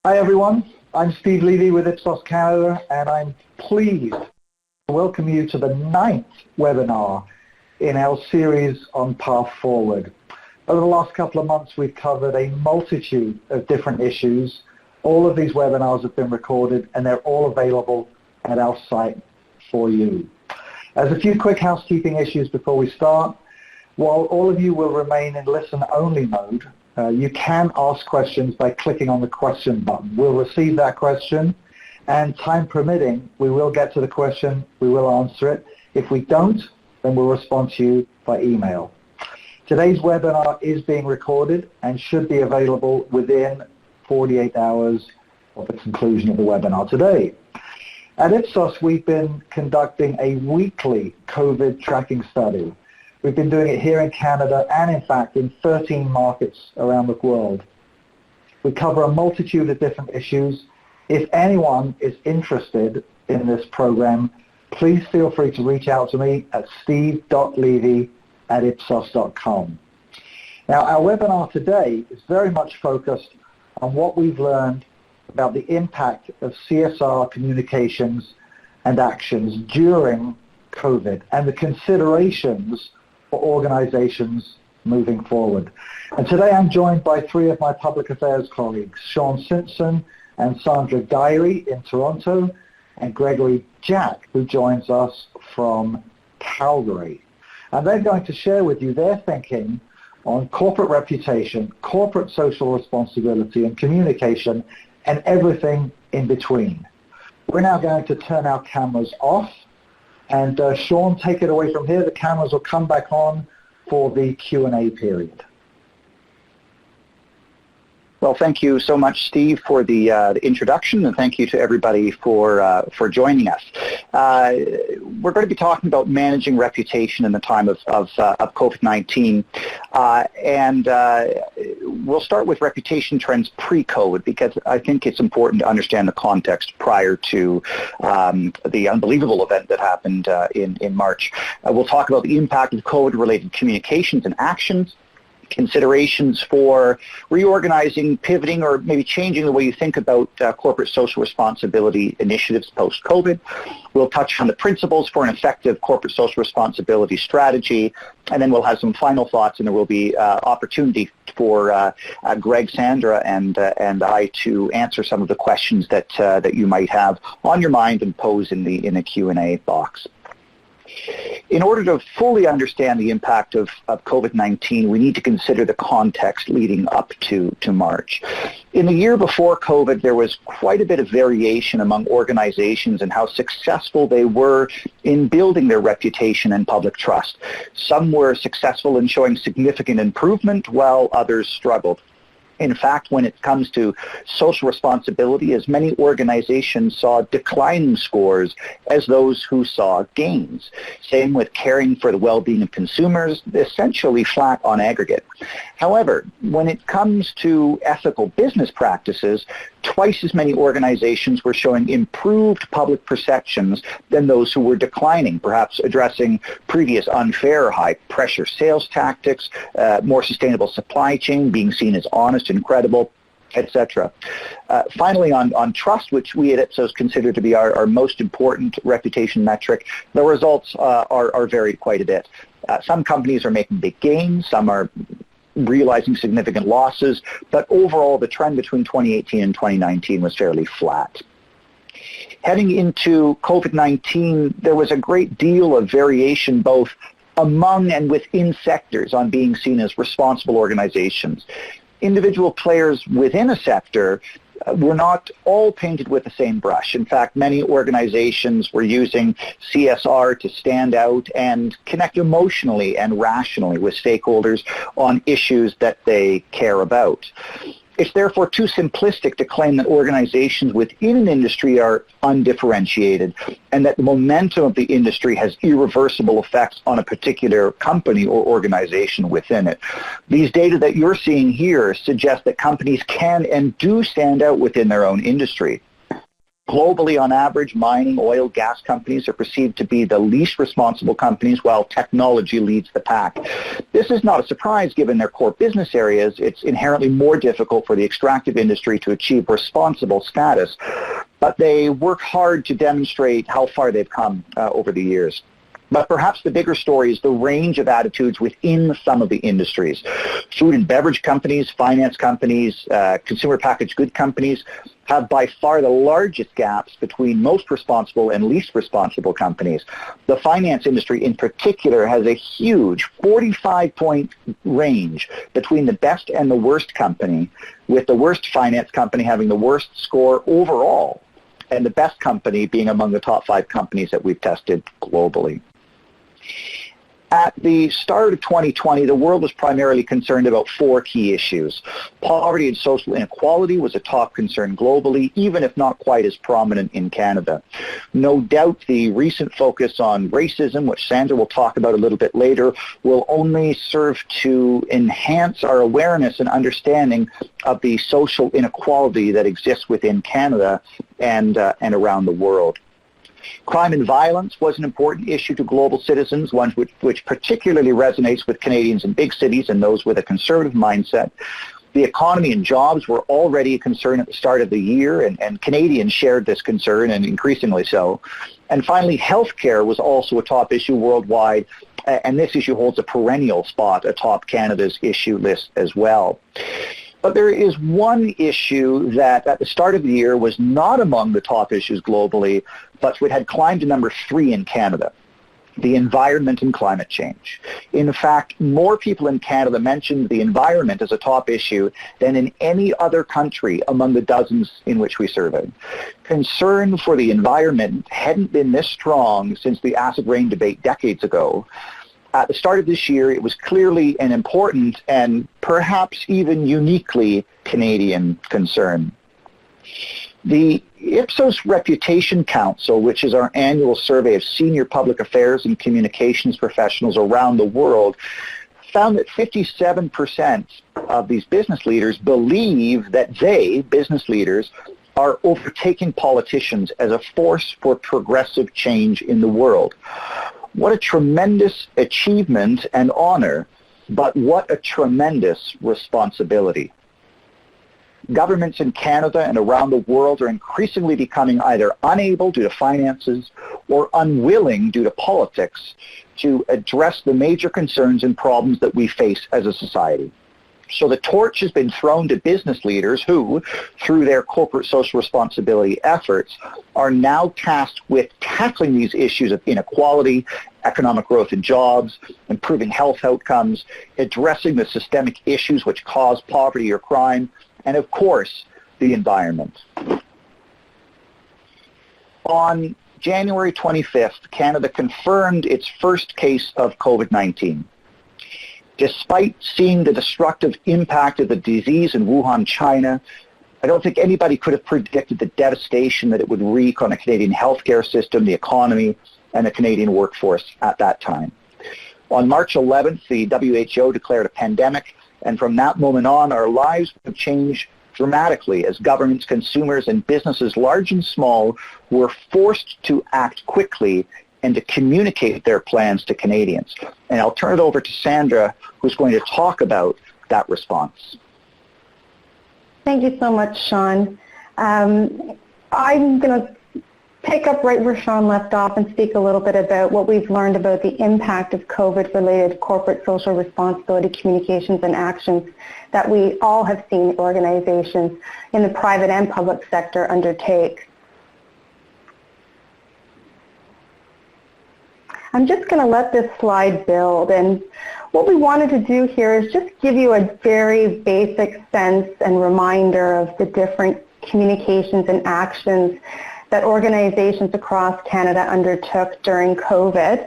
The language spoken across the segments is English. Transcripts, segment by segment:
Hi everyone, I'm Steve Levy with Ipsos Canada, and I'm pleased to welcome you to the 9th webinar in our series on Path Forward. Over the last couple of months we've covered a multitude of different issues. All of these webinars have been recorded and they're all available at our site for you. As a few quick housekeeping issues before we start, while all of you will remain in listen-only mode, you can ask questions by clicking on the question button. We'll receive that question, and time permitting, we will get to the question, we will answer it. If we don't, then we'll respond to you by email. Today's webinar is being recorded and should be available within 48 hours of the conclusion of the webinar today. At Ipsos, we've been conducting a weekly COVID tracking study. We've been doing it here in Canada and, in fact, in 13 markets around the world. We cover a multitude of different issues. If anyone is interested in this program, please feel free to reach out to me at steve.levy@ipsos.com. Now, our webinar today is very much focused on what we've learned about the impact of CSR communications and actions during COVID and the considerations for organizations moving forward. And today I'm joined by three of my public affairs colleagues, Sean Simpson and Sandra Diary in Toronto, and Gregory Jack, who joins us from Calgary. And they're going to share with you their thinking on corporate reputation, corporate social responsibility and communication, and everything in between. We're now going to turn our cameras off. And Sean, take it away from here. The cameras will come back on for the Q&A period. Well, thank you so much, Steve, for the introduction, and thank you to everybody for joining us. We're going to be talking about managing reputation in the time of COVID-19, and we'll start with reputation trends pre-COVID, because I think it's important to understand the context prior to the unbelievable event that happened in March. We'll talk about the impact of COVID-related communications and actions, considerations for reorganizing, pivoting, or maybe changing the way you think about corporate social responsibility initiatives post-COVID. We'll touch on the principles for an effective corporate social responsibility strategy, and then we'll have some final thoughts, and there will be opportunity for Greg, Sandra, and I to answer some of the questions that you might have on your mind and pose in the Q&A box. In order to fully understand the impact of COVID-19, we need to consider the context leading up to March. In the year before COVID, there was quite a bit of variation among organizations and how successful they were in building their reputation and public trust. Some were successful in showing significant improvement, while others struggled. In fact, when it comes to social responsibility, as many organizations saw declining scores as those who saw gains. Same with caring for the well-being of consumers, essentially flat on aggregate. However, when it comes to ethical business practices, twice as many organizations were showing improved public perceptions than those who were declining, perhaps addressing previous unfair high-pressure sales tactics, more sustainable supply chain, being seen as honest and credible, etc. Finally, on trust, which we at Ipsos consider to be our most important reputation metric, the results are varied quite a bit. Some companies are making big gains, some are realizing significant losses, but overall the trend between 2018 and 2019 was fairly flat. Heading into COVID-19, there was a great deal of variation both among and within sectors on being seen as responsible organizations. Individual players within a sector were not all painted with the same brush. In fact, many organizations were using CSR to stand out and connect emotionally and rationally with stakeholders on issues that they care about. It's therefore too simplistic to claim that organizations within an industry are undifferentiated and that the momentum of the industry has irreversible effects on a particular company or organization within it. These data that you're seeing here suggest that companies can and do stand out within their own industry. Globally, on average, mining, oil, gas companies are perceived to be the least responsible companies, while technology leads the pack. This is not a surprise given their core business areas. It's inherently more difficult for the extractive industry to achieve responsible status, but they work hard to demonstrate how far they've come over the years. But perhaps the bigger story is the range of attitudes within some of the industries. Food and beverage companies, finance companies, consumer packaged good companies have by far the largest gaps between most responsible and least responsible companies. The finance industry in particular has a huge 45-point range between the best and the worst company, with the worst finance company having the worst score overall, and the best company being among the top 5 companies that we've tested globally. At the start of 2020, the world was primarily concerned about 4 key issues. Poverty and social inequality was a top concern globally, even if not quite as prominent in Canada. No doubt the recent focus on racism, which Sandra will talk about a little bit later, will only serve to enhance our awareness and understanding of the social inequality that exists within Canada and around the world. Crime and violence was an important issue to global citizens, one which particularly resonates with Canadians in big cities and those with a conservative mindset. The economy and jobs were already a concern at the start of the year, and Canadians shared this concern, and increasingly so. And finally, healthcare was also a top issue worldwide, and this issue holds a perennial spot atop Canada's issue list as well. But there is one issue that at the start of the year was not among the top issues globally, but it had climbed to number 3 in Canada: the environment and climate change. In fact, more people in Canada mentioned the environment as a top issue than in any other country among the dozens in which we surveyed. Concern for the environment hadn't been this strong since the acid rain debate decades ago. At the start of this year, it was clearly an important and perhaps even uniquely Canadian concern. The Ipsos Reputation Council, which is our annual survey of senior public affairs and communications professionals around the world, found that 57% of these business leaders believe that they, business leaders, are overtaking politicians as a force for progressive change in the world. What a tremendous achievement and honor, but what a tremendous responsibility. Governments in Canada and around the world are increasingly becoming either unable due to finances or unwilling due to politics to address the major concerns and problems that we face as a society. So the torch has been thrown to business leaders who, through their corporate social responsibility efforts, are now tasked with tackling these issues of inequality, economic growth and jobs, improving health outcomes, addressing the systemic issues which cause poverty or crime, and of course, the environment. On January 25th, Canada confirmed its first case of COVID-19. Despite seeing the destructive impact of the disease in Wuhan, China, I don't think anybody could have predicted the devastation that it would wreak on the Canadian healthcare system, the economy, and the Canadian workforce at that time. On March 11th, the WHO declared a pandemic, and from that moment on, our lives have changed dramatically as governments, consumers, and businesses, large and small, were forced to act quickly and to communicate their plans to Canadians. And I'll turn it over to Sandra, who's going to talk about that response. Thank you so much, Sean. I'm going to pick up right where Sean left off and speak a little bit about what we've learned about the impact of COVID-related corporate social responsibility communications and actions that we all have seen organizations in the private and public sector undertake. I'm just going to let this slide build, and what we wanted to do here is just give you a very basic sense and reminder of the different communications and actions that organizations across Canada undertook during COVID.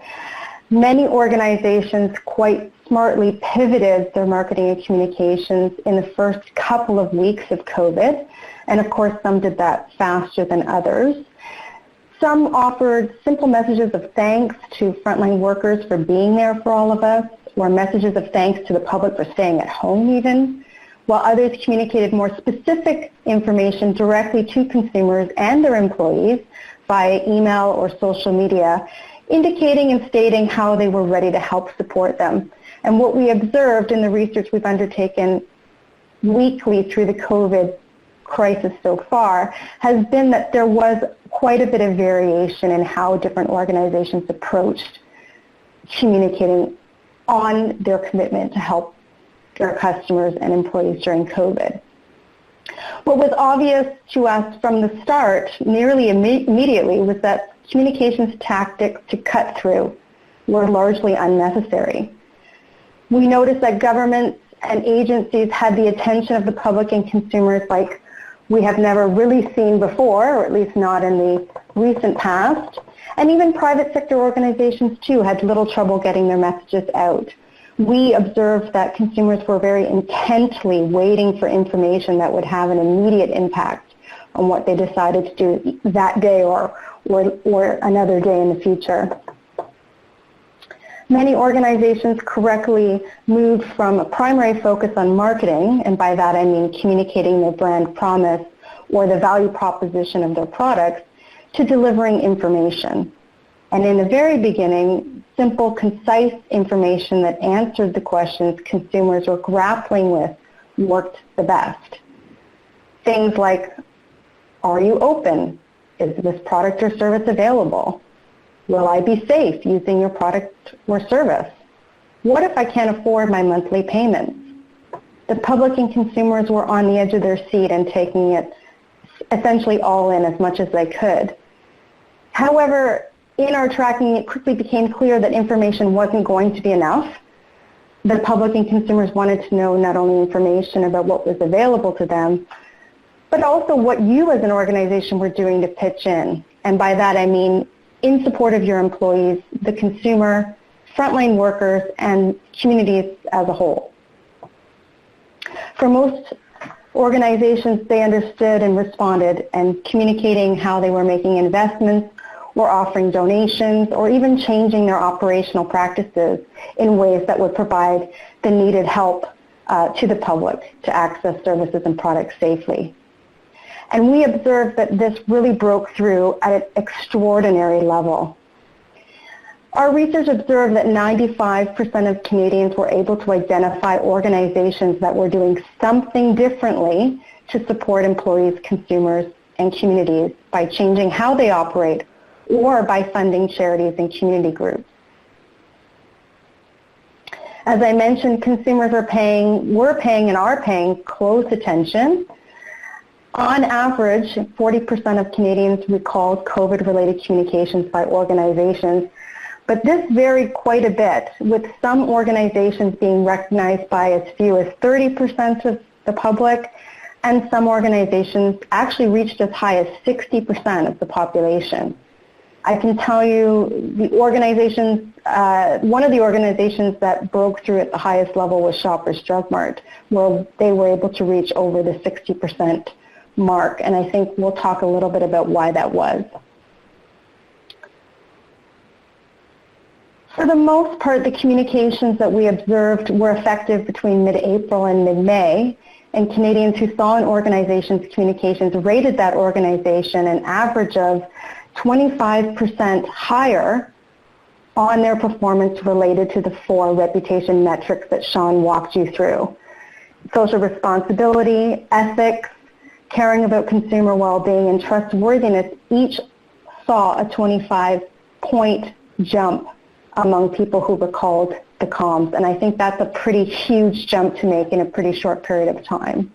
Many organizations quite smartly pivoted their marketing and communications in the first couple of weeks of COVID, and of course some did that faster than others. Some offered simple messages of thanks to frontline workers for being there for all of us, or messages of thanks to the public for staying at home even, while others communicated more specific information directly to consumers and their employees via email or social media, indicating and stating how they were ready to help support them. And what we observed in the research we've undertaken weekly through the COVID crisis so far has been that there was quite a bit of variation in how different organizations approached communicating on their commitment to help their customers and employees during COVID. What was obvious to us from the start, nearly immediately, was that communications tactics to cut through were largely unnecessary. We noticed that governments and agencies had the attention of the public and consumers like we have never really seen before, or at least not in the recent past. And even private sector organizations, too, had little trouble getting their messages out. We observed that consumers were very intently waiting for information that would have an immediate impact on what they decided to do that day or another day in the future. Many organizations correctly moved from a primary focus on marketing, and by that I mean communicating their brand promise or the value proposition of their products, to delivering information. And in the very beginning, simple, concise information that answered the questions consumers were grappling with worked the best. Things like, are you open? Is this product or service available? Will I be safe using your product or service? What if I can't afford my monthly payments? The public and consumers were on the edge of their seat and taking it essentially all in as much as they could. However, in our tracking, it quickly became clear that information wasn't going to be enough. The public and consumers wanted to know not only information about what was available to them, but also what you as an organization were doing to pitch in. And by that I mean in support of your employees, the consumer, frontline workers, and communities as a whole. For most organizations, they understood and responded, and communicating how they were making investments or offering donations or even changing their operational practices in ways that would provide the needed help to the public to access services and products safely. And we observed that this really broke through at an extraordinary level. Our research observed that 95% of Canadians were able to identify organizations that were doing something differently to support employees, consumers, and communities by changing how they operate or by funding charities and community groups. As I mentioned, consumers were paying and are paying close attention. On average, 40% of Canadians recalled COVID-related communications by organizations, but this varied quite a bit, with some organizations being recognized by as few as 30% of the public, and some organizations actually reached as high as 60% of the population. I can tell you the organizations, one of the organizations that broke through at the highest level was Shoppers Drug Mart, where they were able to reach over the 60% mark, and I think we'll talk a little bit about why that was. For the most part, the communications that we observed were effective between mid-April and mid-May, and Canadians who saw an organization's communications rated that organization an average of 25% higher on their performance related to the 4 reputation metrics that Sean walked you through. Social responsibility, ethics, caring about consumer well-being, and trustworthiness each saw a 25-point jump among people who recalled the comms, and I think that's a pretty huge jump to make in a pretty short period of time.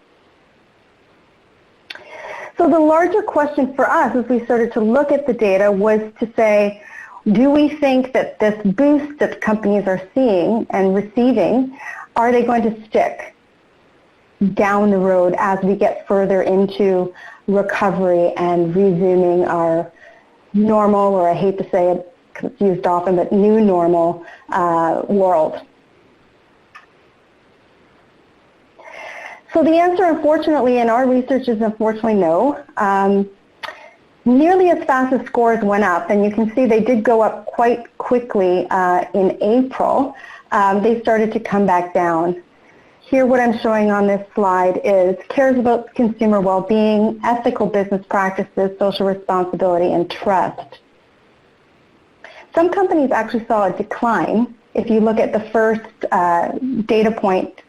So the larger question for us as we started to look at the data was to say, do we think that this boost that companies are seeing and receiving, are they going to stick down the road as we get further into recovery and resuming our normal, or I hate to say it because it's used often, but new normal world? So the answer, unfortunately, in our research is unfortunately no. Nearly as fast as scores went up, and you can see they did go up quite quickly in April, they started to come back down. Here what I'm showing on this slide is cares about consumer well-being, ethical business practices, social responsibility, and trust. Some companies actually saw a decline. If you look at the first data point,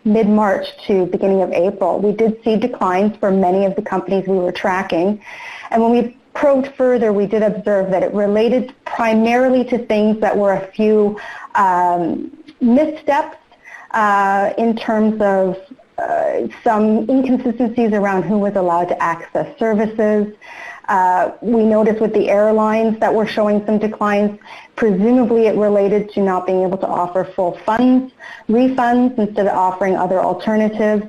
mid-March to beginning of April, we did see declines for many of the companies we were tracking. And when we probed further, we did observe that it related primarily to things that were a few missteps in terms of some inconsistencies around who was allowed to access services. We noticed with the airlines that were showing some declines. Presumably it related to not being able to offer full refunds instead of offering other alternatives.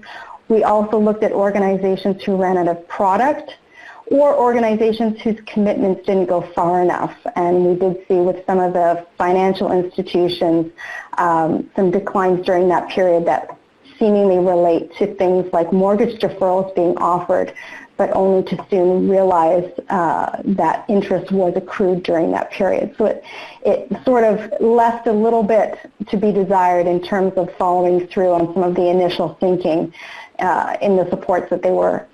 We also looked at organizations who ran out of product or organizations whose commitments didn't go far enough. And we did see with some of the financial institutions some declines during that period that seemingly relate to things like mortgage deferrals being offered, but only to soon realize that interest was accrued during that period. So it sort of left a little bit to be desired in terms of following through on some of the initial thinking in the supports that they were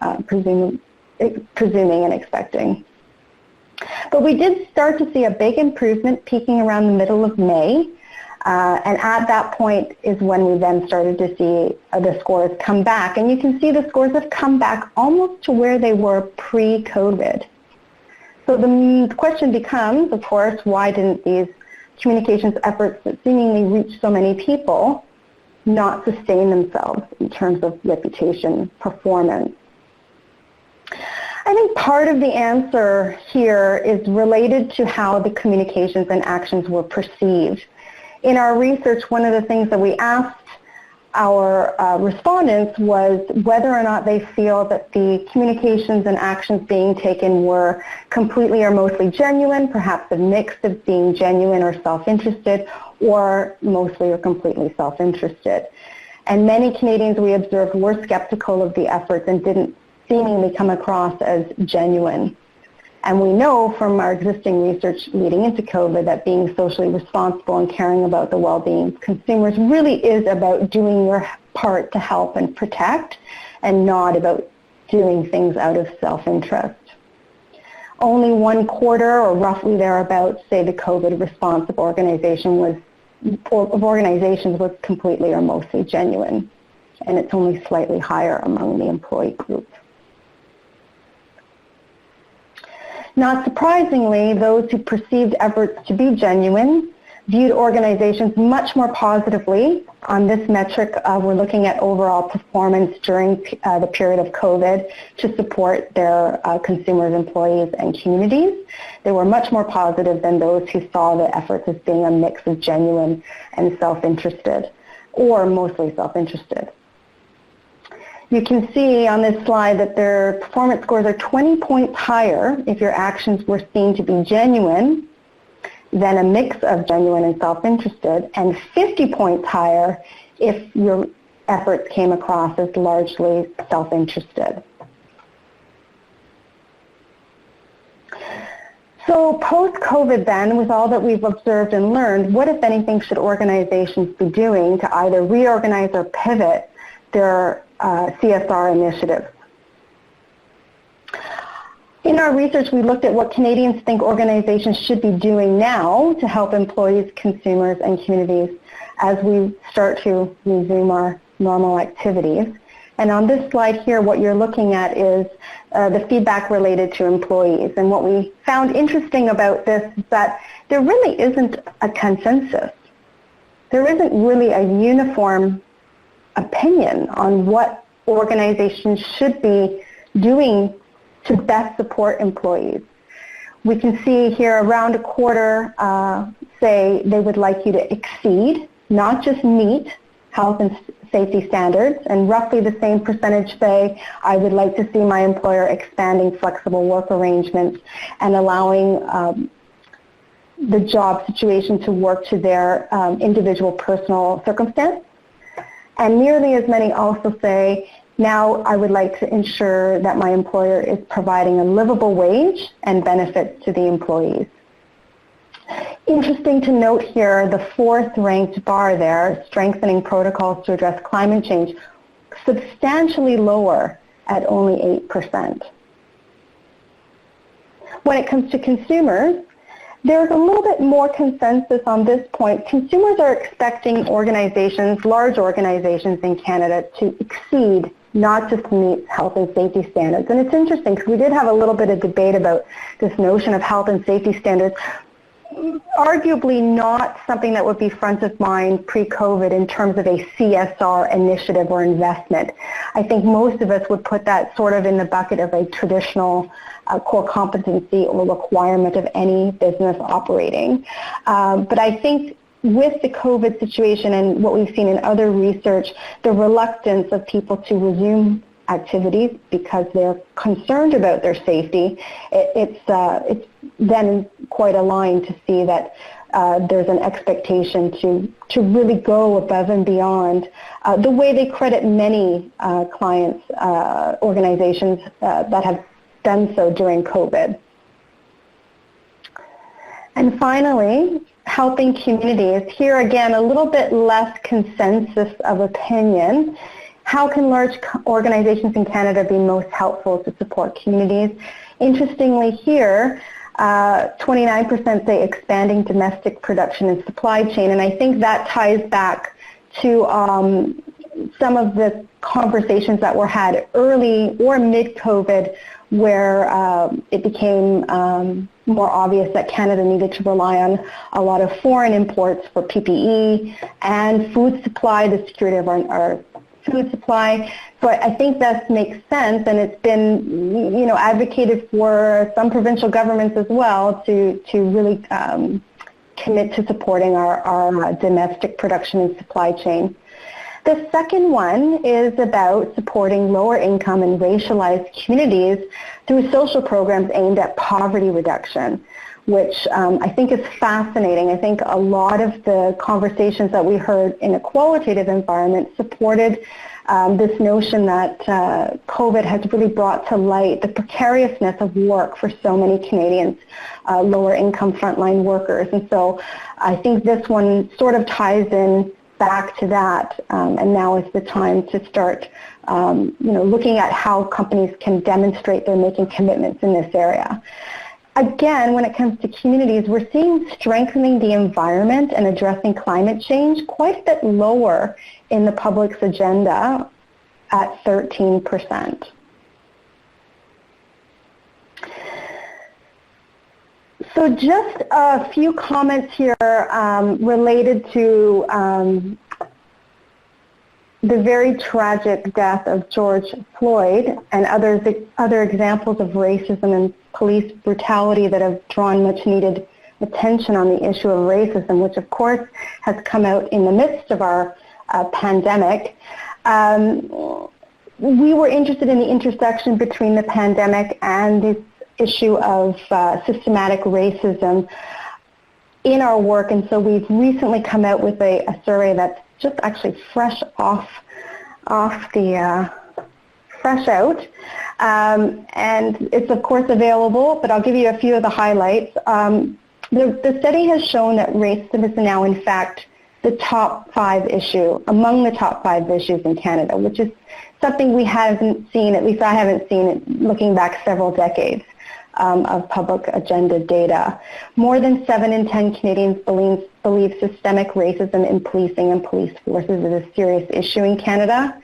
presuming and expecting. But we did start to see a big improvement peaking around the middle of May. And at that point is when we then started to see the scores come back. And you can see the scores have come back almost to where they were pre-COVID. So the question becomes, of course, why didn't these communications efforts that seemingly reach so many people not sustain themselves in terms of reputation, performance? I think part of the answer here is related to how the communications and actions were perceived. In our research, one of the things that we asked our respondents was whether or not they feel that the communications and actions being taken were completely or mostly genuine, perhaps a mix of being genuine or self-interested, or mostly or completely self-interested. And many Canadians we observed were skeptical of the efforts and didn't seemingly come across as genuine. And we know from our existing research leading into COVID that being socially responsible and caring about the well-being of consumers really is about doing your part to help and protect and not about doing things out of self-interest. Only 1/4 or roughly thereabouts say the COVID response of organizations was completely or mostly genuine. And it's only slightly higher among the employee group. Not surprisingly, those who perceived efforts to be genuine viewed organizations much more positively. On this metric, we're looking at overall performance during the period of COVID to support their consumers, employees, and communities. They were much more positive than those who saw the efforts as being a mix of genuine and self-interested, or mostly self-interested. You can see on this slide that their performance scores are 20 points higher if your actions were seen to be genuine than a mix of genuine and self-interested, and 50 points higher if your efforts came across as largely self-interested. So post-COVID then, with all that we've observed and learned, what, if anything, should organizations be doing to either reorganize or pivot their CSR initiatives? In our research, we looked at what Canadians think organizations should be doing now to help employees, consumers, and communities as we start to resume our normal activities. And on this slide here, what you're looking at is the feedback related to employees. And what we found interesting about this is that there really isn't a consensus. There isn't really a uniform opinion on what organizations should be doing to best support employees. We can see here around 1/4 say they would like you to exceed, not just meet, health and safety standards, and roughly the same percentage say, I would like to see my employer expanding flexible work arrangements and allowing the job situation to work to their individual personal circumstance. And nearly as many also say, now I would like to ensure that my employer is providing a livable wage and benefits to the employees. Interesting to note here, the fourth ranked bar there, strengthening protocols to address climate change, substantially lower at only 8%. When it comes to consumers, there's a little bit more consensus on this point. Consumers are expecting organizations, large organizations in Canada, to exceed, not just meet health and safety standards. And it's interesting because we did have a little bit of debate about this notion of health and safety standards. Arguably not something that would be front of mind pre-COVID in terms of a CSR initiative or investment. I think most of us would put that sort of in the bucket of a traditional core competency or requirement of any business operating. But I think with the COVID situation and what we've seen in other research, the reluctance of people to resume activities because they're concerned about their safety, it's then quite aligned to see that there's an expectation to really go above and beyond the way they credit many clients, organizations that have done so during COVID. And finally, helping communities. Here again, a little bit less consensus of opinion. How can large organizations in Canada be most helpful to support communities? Interestingly here, 29% say expanding domestic production and supply chain, and I think that ties back to some of the conversations that were had early or mid-COVID where it became more obvious that Canada needed to rely on a lot of foreign imports for PPE and food supply, the security of our food supply. So I think that makes sense, and it's been, advocated for some provincial governments as well to really commit to supporting our domestic production and supply chain. The second one is about supporting lower income and racialized communities through social programs aimed at poverty reduction, which I think is fascinating. I think a lot of the conversations that we heard in a qualitative environment supported this notion that COVID has really brought to light the precariousness of work for so many Canadians, lower income frontline workers. And so I think this one sort of ties in back to that, and now is the time to start looking at how companies can demonstrate they're making commitments in this area. Again, when it comes to communities, we're seeing strengthening the environment and addressing climate change quite a bit lower in the public's agenda at 13%. So just a few comments here related to the very tragic death of George Floyd and other examples of racism and police brutality that have drawn much needed attention on the issue of racism, which of course has come out in the midst of our pandemic. We were interested in the intersection between the pandemic and this issue of systematic racism in our work, and so we've recently come out with a survey that's just actually fresh out, and it's of course available, but I'll give you a few of the highlights. The study has shown that racism is now in fact the top 5 issue, among the top 5 issues in Canada, which is something we haven't seen, at least I haven't seen it looking back several decades of public agenda data. More than 7 in 10 Canadians believe systemic racism in policing and police forces is a serious issue in Canada.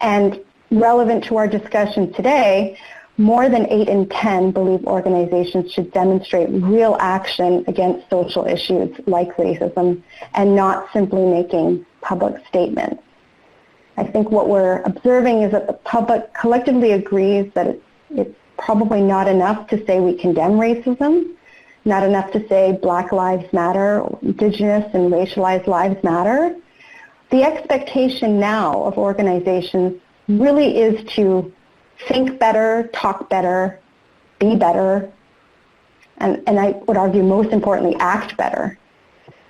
And relevant to our discussion today, more than 8 in 10 believe organizations should demonstrate real action against social issues like racism and not simply making public statements. I think what we're observing is that the public collectively agrees that it's probably not enough to say we condemn racism, not enough to say Black Lives Matter, or Indigenous and racialized lives matter. The expectation now of organizations really is to think better, talk better, be better, and I would argue most importantly, act better.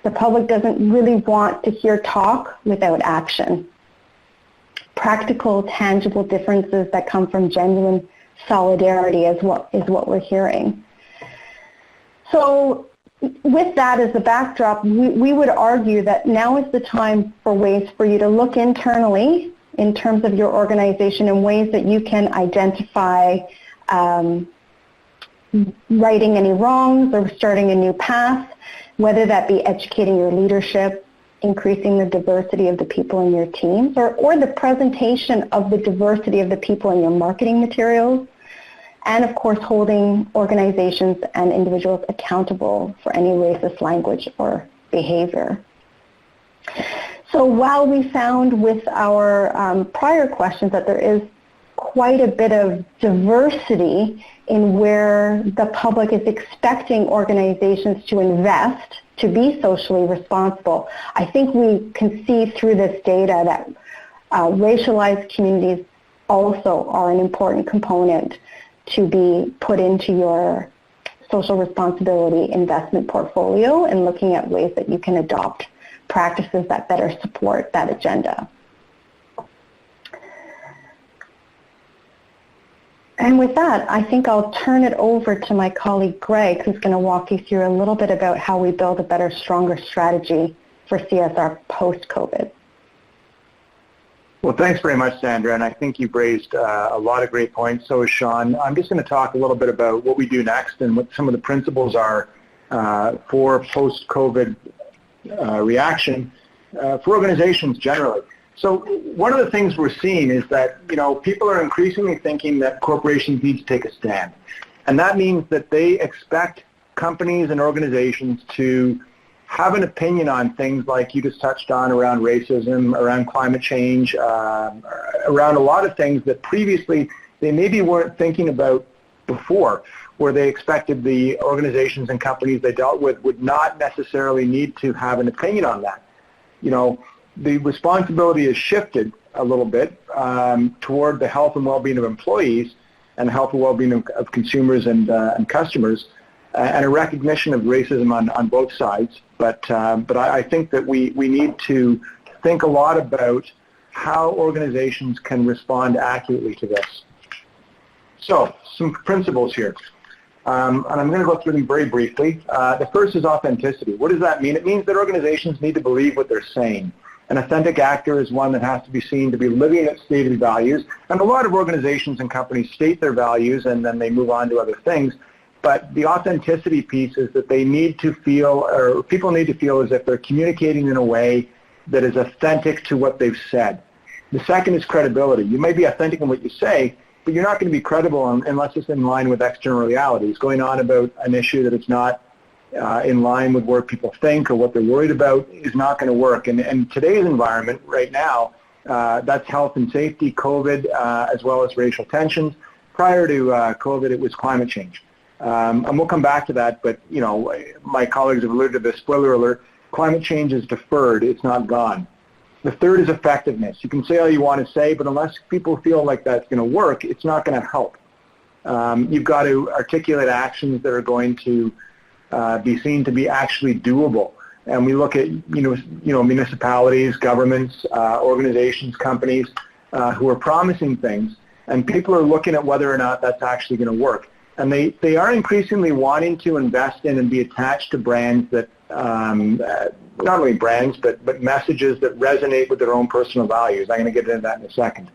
The public doesn't really want to hear talk without action. Practical, tangible differences that come from genuine solidarity is what we're hearing. So with that as the backdrop, we would argue that now is the time for ways for you to look internally in terms of your organization and ways that you can identify righting any wrongs or starting a new path, whether that be educating your leadership, increasing the diversity of the people in your teams, or the presentation of the diversity of the people in your marketing materials, and of course holding organizations and individuals accountable for any racist language or behavior. So while we found with our prior questions that there is quite a bit of diversity in where the public is expecting organizations to invest to be socially responsible, I think we can see through this data that racialized communities also are an important component to be put into your social responsibility investment portfolio and looking at ways that you can adopt practices that better support that agenda. And with that, I think I'll turn it over to my colleague Greg, who's going to walk you through a little bit about how we build a better, stronger strategy for CSR post-COVID. Well, thanks very much, Sandra, and I think you've raised a lot of great points. So is Sean. I'm just going to talk a little bit about what we do next and what some of the principles are for post-COVID reaction for organizations generally. So one of the things we're seeing is that, people are increasingly thinking that corporations need to take a stand. And that means that they expect companies and organizations to have an opinion on things like you just touched on around racism, around climate change, around a lot of things that previously they maybe weren't thinking about before, where they expected the organizations and companies they dealt with would not necessarily need to have an opinion on that. The responsibility has shifted a little bit toward the health and well-being of employees and the health and well-being of consumers and customers, and a recognition of racism on both sides. But I think that we need to think a lot about how organizations can respond accurately to this. So some principles here. And I'm going to go through them very briefly. The first is authenticity. What does that mean? It means that organizations need to believe what they're saying. An authentic actor is one that has to be seen to be living its stated values. And a lot of organizations and companies state their values and then they move on to other things. But the authenticity piece is that they need to feel, or people need to feel as if they're communicating in a way that is authentic to what they've said. The second is credibility. You may be authentic in what you say, but you're not going to be credible unless it's in line with external realities. Going on about an issue that it's not in line with what people think or what they're worried about is not going to work. And today's environment right now, that's health and safety, COVID, as well as racial tensions. Prior to COVID, it was climate change. And we'll come back to that, but my colleagues have alluded to this, spoiler alert, climate change is deferred, it's not gone. The third is effectiveness. You can say all you want to say, but unless people feel like that's going to work, it's not going to help. You've got to articulate actions that are going to be seen to be actually doable. And we look at municipalities, governments, organizations, companies who are promising things, and people are looking at whether or not that's actually going to work. And they are increasingly wanting to invest in and be attached to brands that, not only brands, but messages that resonate with their own personal values. I'm going to get into that in a second.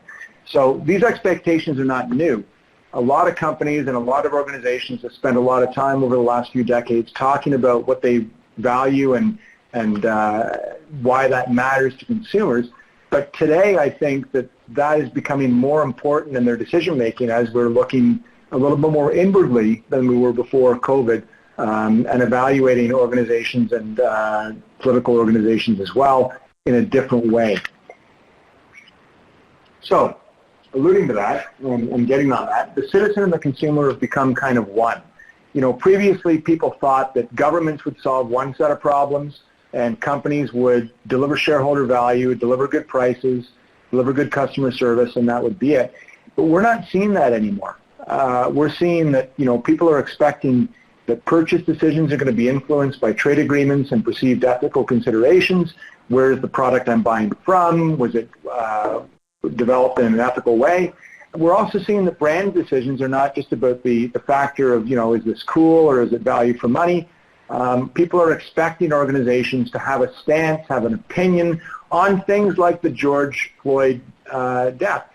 So these expectations are not new. A lot of companies and a lot of organizations have spent a lot of time over the last few decades talking about what they value and why that matters to consumers. But today I think that is becoming more important in their decision making as we're looking a little bit more inwardly than we were before COVID, and evaluating organizations and political organizations as well in a different way. So, alluding to that and getting on that, the citizen and the consumer have become kind of one. Previously people thought that governments would solve one set of problems and companies would deliver shareholder value, deliver good prices, deliver good customer service, and that would be it. But we're not seeing that anymore. We're seeing that people are expecting that purchase decisions are going to be influenced by trade agreements and perceived ethical considerations. Where is the product I'm buying from? Was it developed in an ethical way? We're also seeing that brand decisions are not just about the factor of, is this cool or is it value for money? People are expecting organizations to have a stance, have an opinion on things like the George Floyd death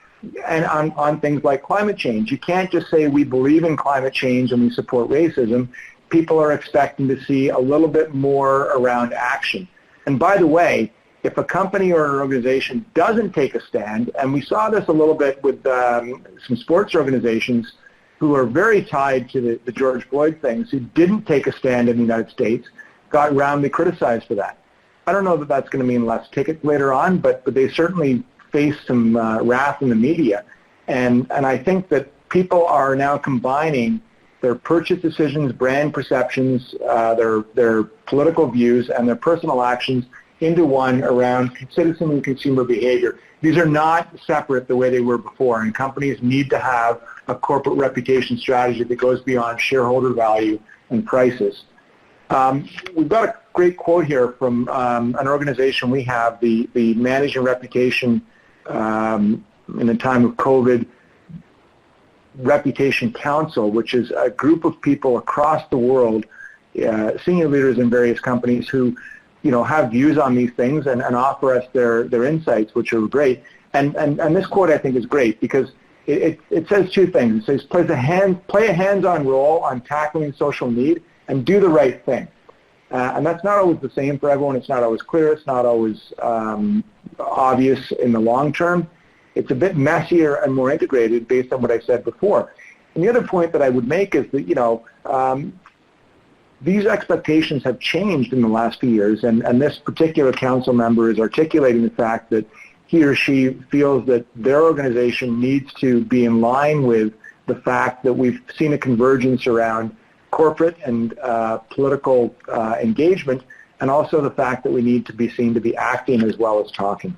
and on things like climate change. You can't just say we believe in climate change and we support racism. People are expecting to see a little bit more around action. And by the way, if a company or an organization doesn't take a stand, and we saw this a little bit with some sports organizations who are very tied to the George Floyd things, who didn't take a stand in the United States, got roundly criticized for that. I don't know that that's going to mean less tickets later on, but they certainly face some wrath in the media. And I think that people are now combining their purchase decisions, brand perceptions, their political views, and their personal actions into one around citizen and consumer behavior. These are not separate the way they were before, and companies need to have a corporate reputation strategy that goes beyond shareholder value and prices. We've got a great quote here from an organization we have, the Managing Reputation in the time of COVID Reputation Council, which is a group of people across the world, senior leaders in various companies who have views on these things and offer us their insights, which are great. And this quote I think is great because it says two things. It says play a hands-on role on tackling social need and do the right thing. And that's not always the same for everyone. It's not always clear. It's not always obvious in the long term. It's a bit messier and more integrated based on what I said before. And the other point that I would make is that, these expectations have changed in the last few years, and this particular council member is articulating the fact that he or she feels that their organization needs to be in line with the fact that we've seen a convergence around corporate and political engagement, and also the fact that we need to be seen to be acting as well as talking.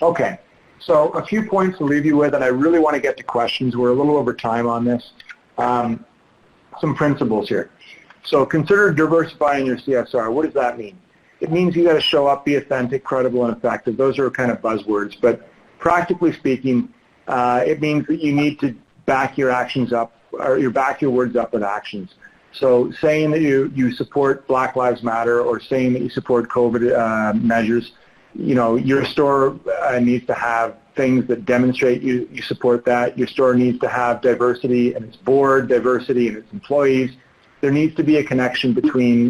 Okay, so a few points to leave you with, and I really want to get to questions. We're a little over time on this. Some principles here. So consider diversifying your CSR. What does that mean? It means you got to show up, be authentic, credible, and effective. Those are kind of buzzwords, but practically speaking, it means that you need to back your actions up, or you back your words up with actions. So saying that you support Black Lives Matter, or saying that you support COVID measures, your store needs to have things that demonstrate you support that. Your store needs to have diversity in its board, diversity in its employees. There needs to be a connection between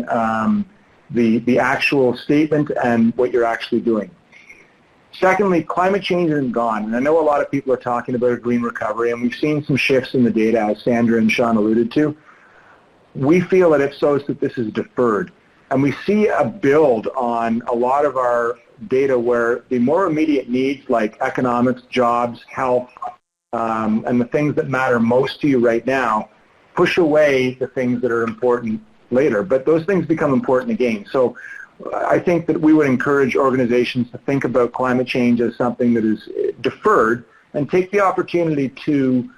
the actual statement and what you're actually doing. Secondly, climate change isn't gone. And I know a lot of people are talking about a green recovery, and we've seen some shifts in the data, as Sandra and Sean alluded to. We feel at Ipsos that this is deferred. And we see a build on a lot of our data where the more immediate needs like economics, jobs, health, and the things that matter most to you right now push away the things that are important later, but those things become important again. So I think that we would encourage organizations to think about climate change as something that is deferred and take the opportunity to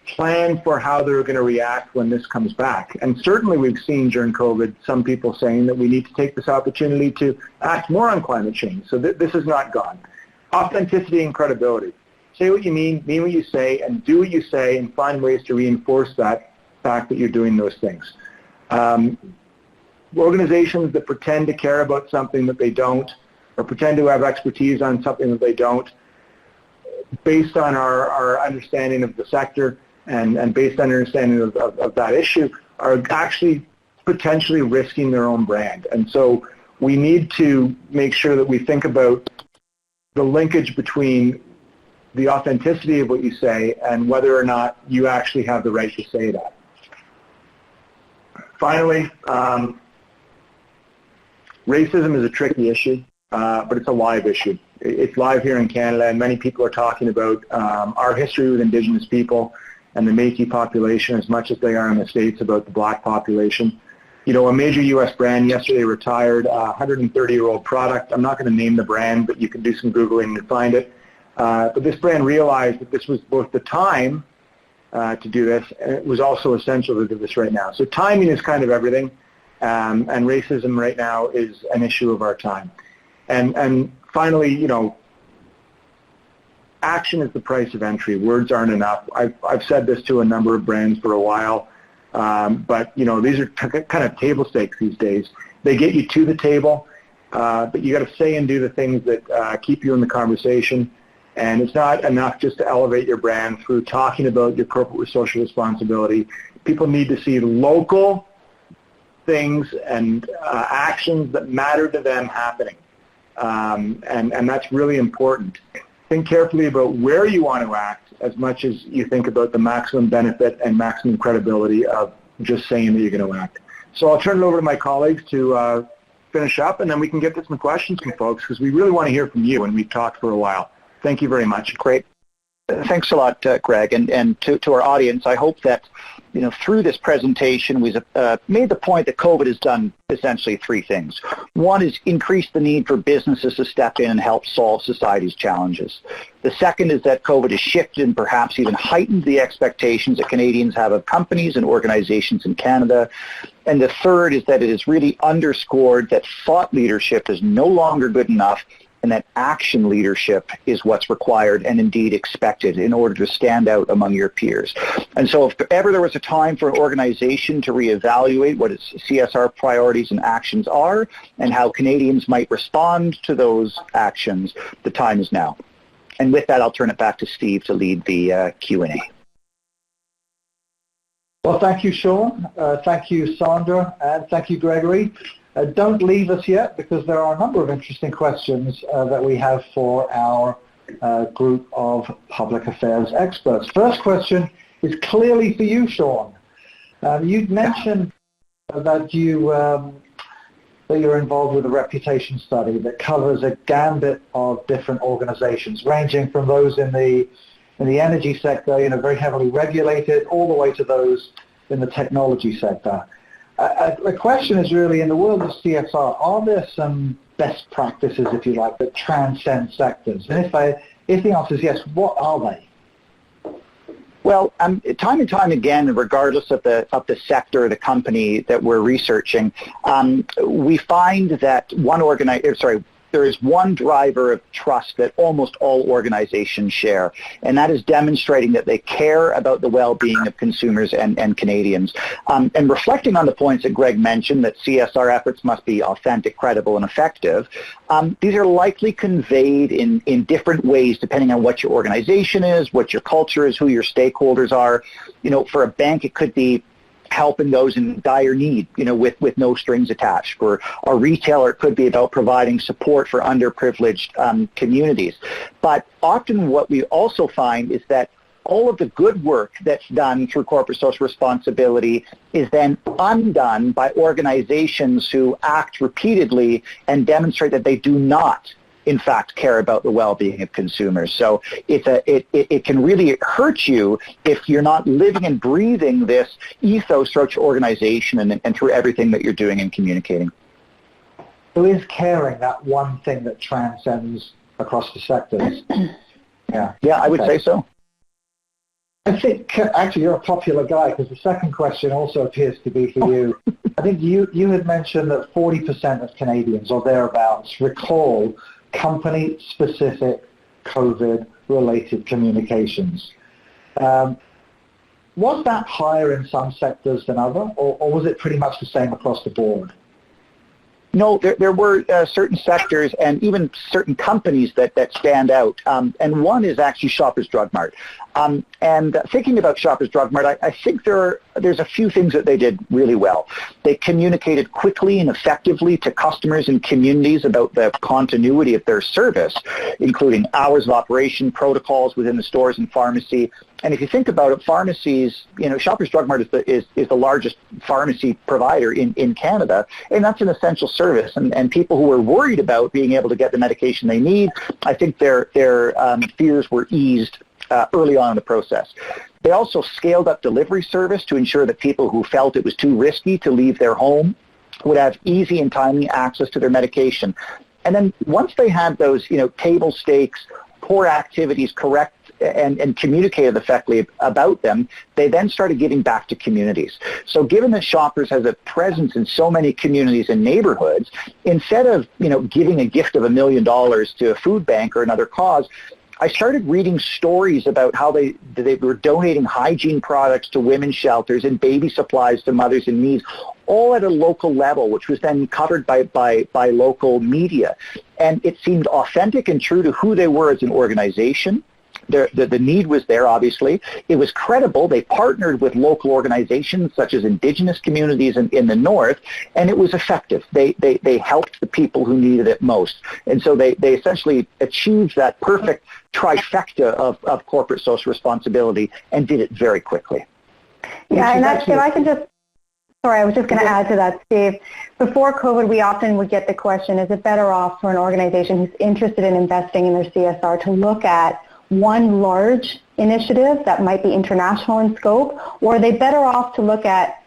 plan for how they're going to react when this comes back. And certainly we've seen during COVID some people saying that we need to take this opportunity to act more on climate change. So this is not gone. Authenticity and credibility. Say what you mean what you say, and do what you say, and find ways to reinforce that fact that you're doing those things. Organizations that pretend to care about something that they don't, or pretend to have expertise on something that they don't, based on our understanding of the sector and based on our understanding of that issue, are actually potentially risking their own brand. And so we need to make sure that we think about the linkage between the authenticity of what you say and whether or not you actually have the right to say that. Finally, racism is a tricky issue, but it's a live issue. It's live here in Canada, and many people are talking about our history with Indigenous people and the Métis population as much as they are in the States about the Black population. A major U.S. brand yesterday retired a 130-year-old product. I'm not going to name the brand, but you can do some Googling and find it. But this brand realized that this was both the time to do this, and it was also essential to do this right now. So timing is kind of everything, and racism right now is an issue of our time. And finally, action is the price of entry. Words aren't enough. I've said this to a number of brands for a while. But, these are kind of table stakes these days. They get you to the table, but you got to say and do the things that keep you in the conversation. And it's not enough just to elevate your brand through talking about your corporate social responsibility. People need to see local things and actions that matter to them happening. And that's really important. Think carefully about where you want to act as much as you think about the maximum benefit and maximum credibility of just saying that you're going to act. So I'll turn it over to my colleagues to finish up, and then we can get to some questions from folks, because we really want to hear from you, and we've talked for a while. Thank you very much. Great. Thanks a lot, Greg. And to our audience, I hope that, through this presentation, we've made the point that COVID has done essentially three things. One is increase the need for businesses to step in and help solve society's challenges. The second is that COVID has shifted and perhaps even heightened the expectations that Canadians have of companies and organizations in Canada. And the third is that it has really underscored that thought leadership is no longer good enough, and that action leadership is what's required and indeed expected in order to stand out among your peers. And so if ever there was a time for an organization to reevaluate what its CSR priorities and actions are and how Canadians might respond to those actions, the time is now. And with that, I'll turn it back to Steve to lead the Q&A. Well, thank you, Sean. Thank you, Sandra. And thank you, Gregory. Don't leave us yet, because there are a number of interesting questions that we have for our group of public affairs experts. First question is clearly for you, Sean. You've mentioned that you're involved with a reputation study that covers a gambit of different organizations, ranging from those in the energy sector, very heavily regulated, all the way to those in the technology sector. The question is really, in the world of CSR, are there some best practices, if you like, that transcend sectors? And if the answer is yes, what are they? Well, time and time again, regardless of the sector or the company that we're researching, we find that there is one driver of trust that almost all organizations share, and that is demonstrating that they care about the well-being of consumers and Canadians. And reflecting on the points that Greg mentioned, that CSR efforts must be authentic, credible, and effective, these are likely conveyed in different ways depending on what your organization is, what your culture is, who your stakeholders are. For a bank, it could be helping those in dire need, with no strings attached. For a retailer, it could be about providing support for underprivileged communities. But often what we also find is that all of the good work that's done through corporate social responsibility is then undone by organizations who act repeatedly and demonstrate that they do not, in fact, care about the well-being of consumers. So it can really hurt you if you're not living and breathing this ethos throughout your organization and through everything that you're doing and communicating. So is caring that one thing that transcends across the sectors? Yeah, I would say so. I think, actually, you're a popular guy, because the second question also appears to be for you. I think you had mentioned that 40% of Canadians, or thereabouts, recall company-specific COVID-related communications. Was that higher in some sectors than others, or was it pretty much the same across the board? No, there were certain sectors and even certain companies that stand out, and one is actually Shoppers Drug Mart. And thinking about Shoppers Drug Mart, I think there's a few things that they did really well. They communicated quickly and effectively to customers and communities about the continuity of their service, including hours of operation, protocols within the stores and pharmacy. And if you think about it, pharmacies, Shoppers Drug Mart is the largest pharmacy provider in Canada, and that's an essential service. And people who were worried about being able to get the medication they need, I think their fears were eased early on in the process. They also scaled up delivery service to ensure that people who felt it was too risky to leave their home would have easy and timely access to their medication. And then once they had those, table stakes, core activities correct and communicated effectively about them, they then started giving back to communities. So given that Shoppers has a presence in so many communities and neighborhoods, instead of, giving a gift of $1 million to a food bank or another cause, I started reading stories about how they were donating hygiene products to women's shelters and baby supplies to mothers in need, all at a local level, which was then covered by local media. And it seemed authentic and true to who they were as an organization. The need was there, obviously. It was credible. They partnered with local organizations such as Indigenous communities in the North, and it was effective. They helped the people who needed it most. And so they essentially achieved that perfect trifecta of corporate social responsibility and did it very quickly. Yeah, and if I can just, sorry, I was just going to add to that, Steve. Before COVID, we often would get the question, is it better off for an organization who's interested in investing in their CSR to look at one large initiative that might be international in scope, or are they better off to look at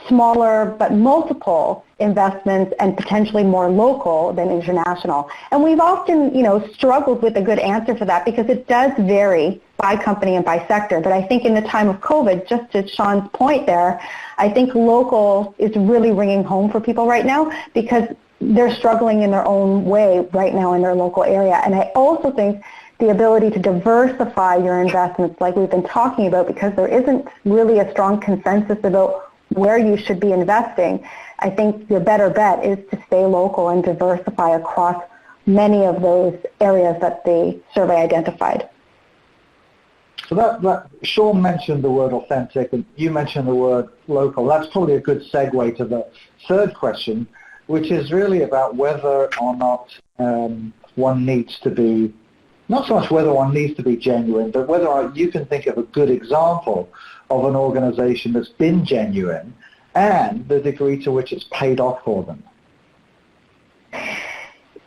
smaller but multiple investments and potentially more local than international? And we've often, struggled with a good answer for that because it does vary by company and by sector. But I think in the time of COVID, just to Sean's point there, I think local is really ringing home for people right now because they're struggling in their own way right now in their local area. And I also think the ability to diversify your investments like we've been talking about, because there isn't really a strong consensus about where you should be investing, I think your better bet is to stay local and diversify across many of those areas that the survey identified. So that Sean mentioned the word authentic and you mentioned the word local. That's probably a good segue to the third question, which is really about whether or not one needs to be, not so much whether one needs to be genuine, but whether you can think of a good example of an organization that's been genuine and the degree to which it's paid off for them.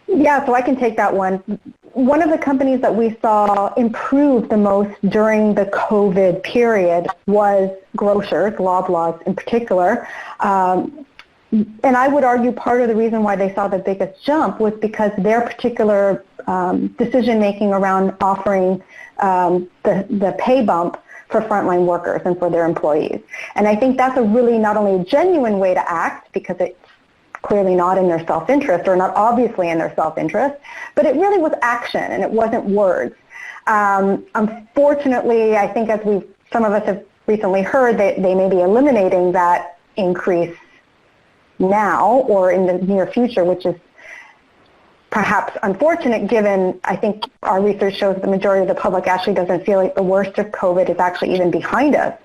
Yeah, so I can take that one. One of the companies that we saw improve the most during the COVID period was grocers, Loblaws in particular. And I would argue part of the reason why they saw the biggest jump was because their particular decision-making around offering the pay bump for frontline workers and for their employees. And I think that's a really not only a genuine way to act, because it's clearly not in their self-interest or not obviously in their self-interest, but it really was action and it wasn't words. Unfortunately, I think as some of us have recently heard, that they may be eliminating that increase now or in the near future, which is perhaps unfortunate given I think our research shows the majority of the public actually doesn't feel like the worst of COVID is actually even behind us.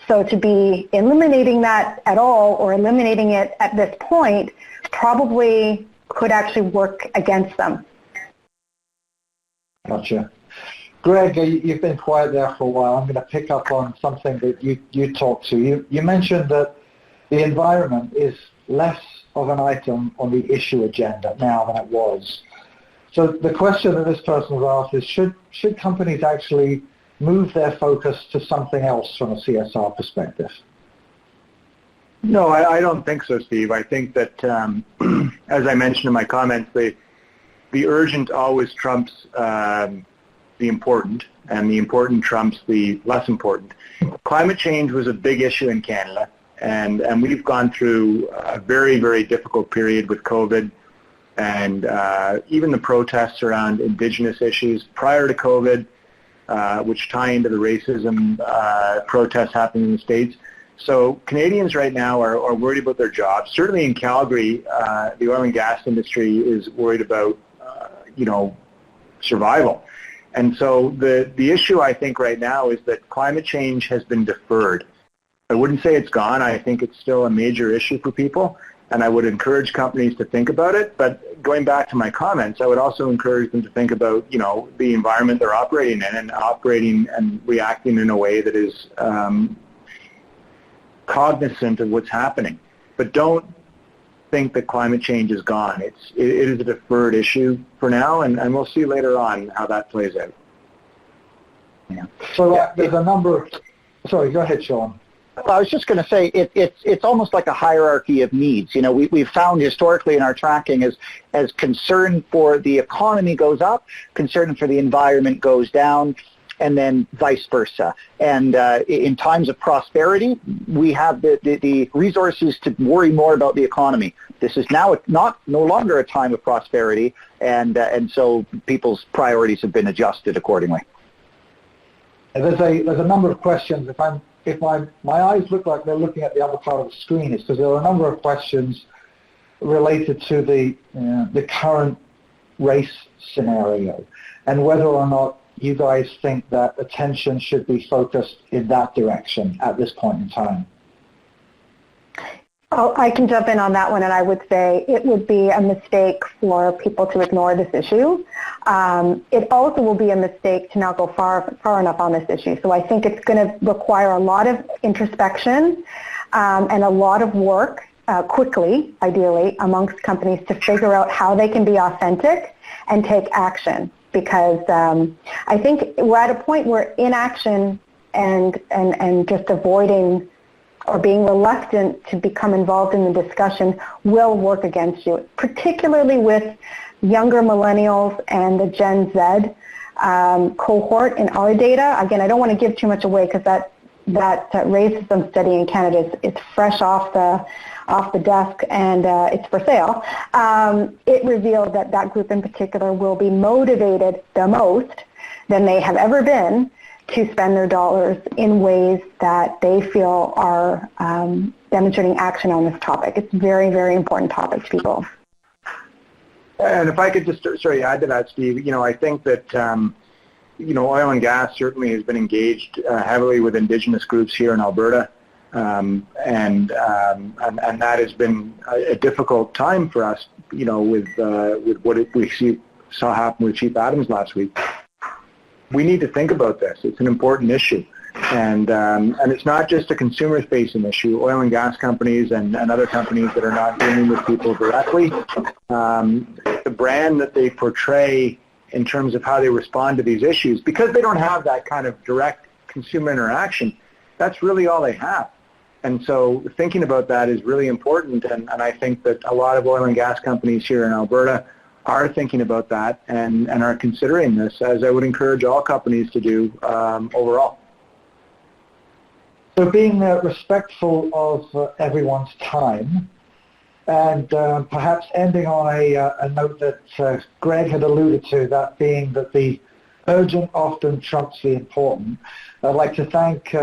So to be eliminating that at all or eliminating it at this point probably could actually work against them. Gotcha. Greg, you've been quiet there for a while. I'm going to pick up on something that you talked to. You mentioned that the environment is less of an item on the issue agenda now than it was. So the question that this person has asked is, should companies actually move their focus to something else from a CSR perspective? No, I don't think so, Steve. I think that, as I mentioned in my comments, the urgent always trumps the important, and the important trumps the less important. Climate change was a big issue in Canada. And we've gone through a very, very difficult period with COVID and even the protests around Indigenous issues prior to COVID, which tie into the racism protests happening in the States. So Canadians right now are worried about their jobs. Certainly in Calgary, the oil and gas industry is worried about, survival. And so the issue I think right now is that climate change has been deferred. I wouldn't say it's gone. I think it's still a major issue for people, and I would encourage companies to think about it. But going back to my comments, I would also encourage them to think about, the environment they're operating in and operating and reacting in a way that is cognizant of what's happening. But don't think that climate change is gone. It is a deferred issue for now, and we'll see later on how that plays out. Yeah. So there's a number of... Sorry, go ahead, Sean. Well, I was just going to say it's almost like a hierarchy of needs. We've found historically in our tracking as concern for the economy goes up, concern for the environment goes down. and then vice versa. And in times of prosperity, we have the resources to worry more about the economy. This is now no longer a time of prosperity, and so people's priorities have been adjusted accordingly. There's a number of questions. If my eyes look like they're looking at the other part of the screen, it's because there are a number of questions related to the current race scenario and whether or not you guys think that attention should be focused in that direction at this point in time. Oh, I can jump in on that one, and I would say it would be a mistake for people to ignore this issue. It also will be a mistake to not go far enough on this issue. So I think it's going to require a lot of introspection and a lot of work quickly, ideally, amongst companies to figure out how they can be authentic and take action. Because I think we're at a point where inaction and just avoiding or being reluctant to become involved in the discussion will work against you, particularly with younger millennials and the Gen Z cohort in our data. Again, I don't want to give too much away because that racism study in Canada is fresh off the desk and it's for sale. It revealed that group in particular will be motivated the most than they have ever been to spend their dollars in ways that they feel are demonstrating action on this topic. It's a very, very important topic to people. And if I could just add to that, Steve, I think that oil and gas certainly has been engaged heavily with Indigenous groups here in Alberta, and that has been a difficult time for us, with what we saw happen with Chief Adams last week. We need to think about this. It's an important issue. And it's not just a consumer-facing issue. Oil and gas companies and other companies that are not dealing with people directly, the brand that they portray in terms of how they respond to these issues, because they don't have that kind of direct consumer interaction, that's really all they have. And so thinking about that is really important, and I think that a lot of oil and gas companies here in Alberta are thinking about that and are considering this, as I would encourage all companies to do overall. So being respectful of everyone's time, and perhaps ending on a note that Greg had alluded to, that being that the urgent often trumps the important, I'd like to thank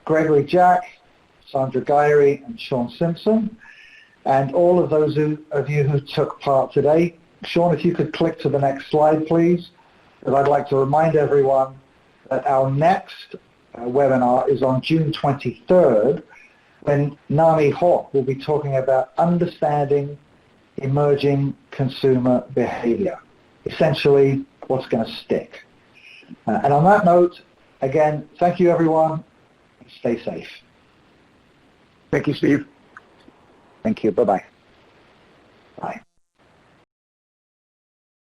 Gregory Jack, Sandra Guyry, and Sean Simpson, and all of those of you who took part today. Sean, if you could click to the next slide, please. And I'd like to remind everyone that our next webinar is on June 23rd, when Nami Hawk will be talking about understanding emerging consumer behavior, essentially what's going to stick. And on that note, again, thank you everyone, and stay safe. Thank you, Steve. Thank you. Bye-bye. Bye.